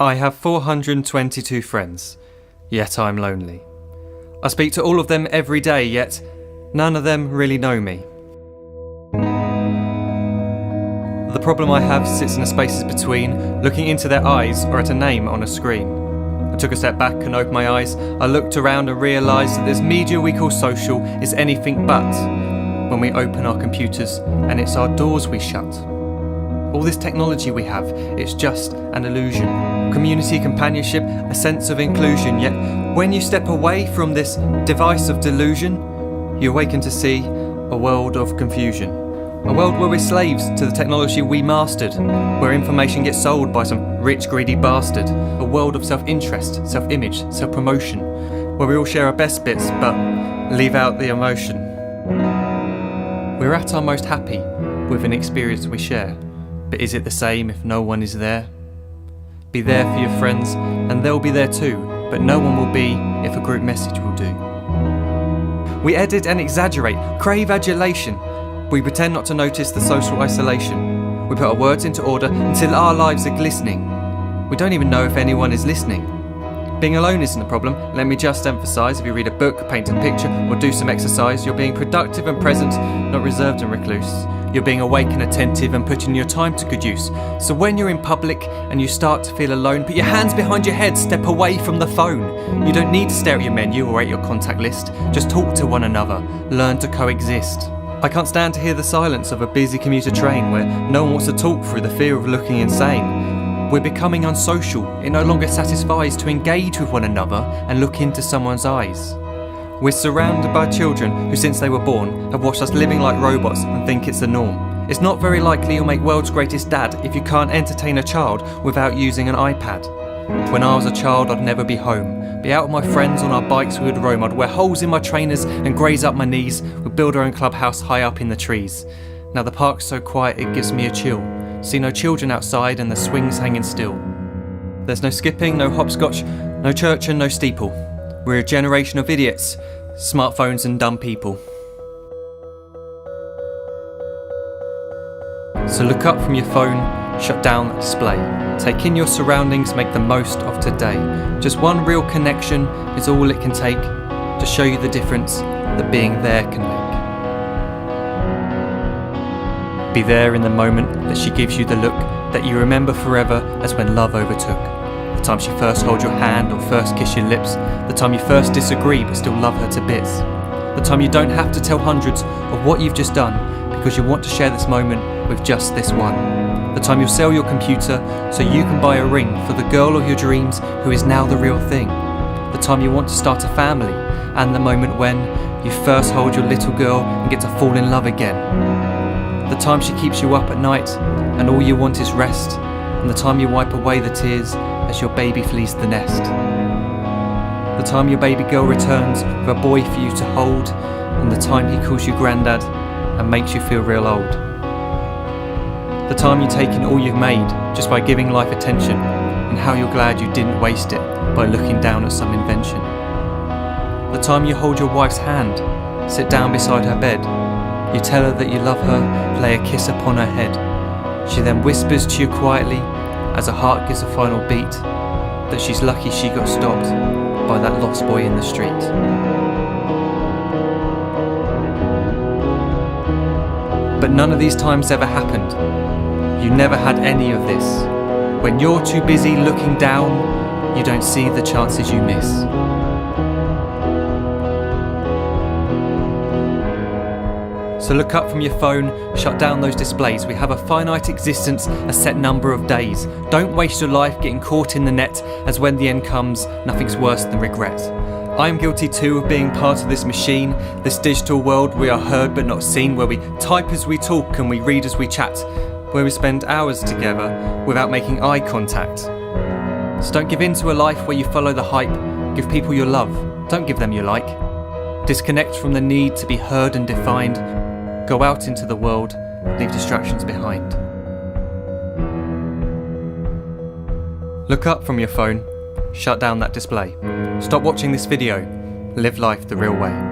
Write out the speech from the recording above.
I have 422 friends, yet I'm lonely. I speak to all of them every day, yet none of them really know me. The problem I have sits in the spaces between looking into their eyes or at a name on a screen. I took a step back and opened my eyes. I looked around and realised that this media we call social is anything but when we open our computers and it's our doors we shut. All this technology we have, it's just an illusion. Community, companionship, a sense of inclusion. Yet when you step away from this device of delusion, you awaken to see a world of confusion. A world where we're slaves to the technology we mastered, where information gets sold by some rich, greedy bastard. A world of self-interest, self-image, self-promotion, where we all share our best bits but leave out the emotion. We're at our most happy with an experience we share. But is it the same if no one is there? Be there for your friends, and they'll be there too, but no one will be if a group message will do. We edit and exaggerate, crave adulation. We pretend not to notice the social isolation. We put our words into order until our lives are glistening. We don't even know if anyone is listening. Being alone isn't a problem. Let me just emphasise, if you read a book, paint a picture, or do some exercise, you're being productive and present, not reserved and recluse. You're being awake and attentive and putting your time to good use. So when you're in public and you start to feel alone, put your hands behind your head, step away from the phone. You don't need to stare at your menu or at your contact list. Just talk to one another. Learn to coexist. I can't stand to hear the silence of a busy commuter train where no one wants to talk through the fear of looking insane. We're becoming unsocial. It no longer satisfies to engage with one another and look into someone's eyes. We're surrounded by children who, since they were born, have watched us living like robots and think it's the norm. It's not very likely you'll make world's greatest dad if you can't entertain a child without using an iPad. When I was a child, I'd never be home. Be out with my friends on our bikes, we would roam. I'd wear holes in my trainers and graze up my knees. We'd build our own clubhouse high up in the trees. Now the park's so quiet it gives me a chill. See no children outside and the swings hanging still. There's no skipping, no hopscotch, no church and no steeple. We're a generation of idiots, smartphones and dumb people. So look up from your phone, shut down the display. Take in your surroundings, make the most of today. Just one real connection is all it can take to show you the difference that being there can make. Be there in the moment that she gives you the look that you remember forever as when love overtook. The time she first holds your hand or first kiss your lips. The time you first disagree but still love her to bits. The time you don't have to tell hundreds of what you've just done because you want to share this moment with just this one. The time you'll sell your computer so you can buy a ring for the girl of your dreams who is now the real thing. The time you want to start a family and the moment when you first hold your little girl and get to fall in love again. The time she keeps you up at night and all you want is rest. And the time you wipe away the tears as your baby flees the nest. The time your baby girl returns with a boy for you to hold, and the time he calls you granddad and makes you feel real old. The time you take in all you've made just by giving life attention, and how you're glad you didn't waste it by looking down at some invention. The time you hold your wife's hand, sit down beside her bed, you tell her that you love her, lay a kiss upon her head. She then whispers to you quietly, as her heart gives a final beat, that she's lucky she got stopped by that lost boy in the street. But none of these times ever happened. You never had any of this. When you're too busy looking down, you don't see the chances you miss. So look up from your phone, shut down those displays. We have a finite existence, a set number of days. Don't waste your life getting caught in the net, as when the end comes, nothing's worse than regret. I am guilty too of being part of this machine, this digital world we are heard but not seen, where we type as we talk and we read as we chat, where we spend hours together without making eye contact. So don't give in to a life where you follow the hype. Give people your love, don't give them your like. Disconnect from the need to be heard and defined. Go out into the world, leave distractions behind. Look up from your phone, shut down that display. Stop watching this video, live life the real way.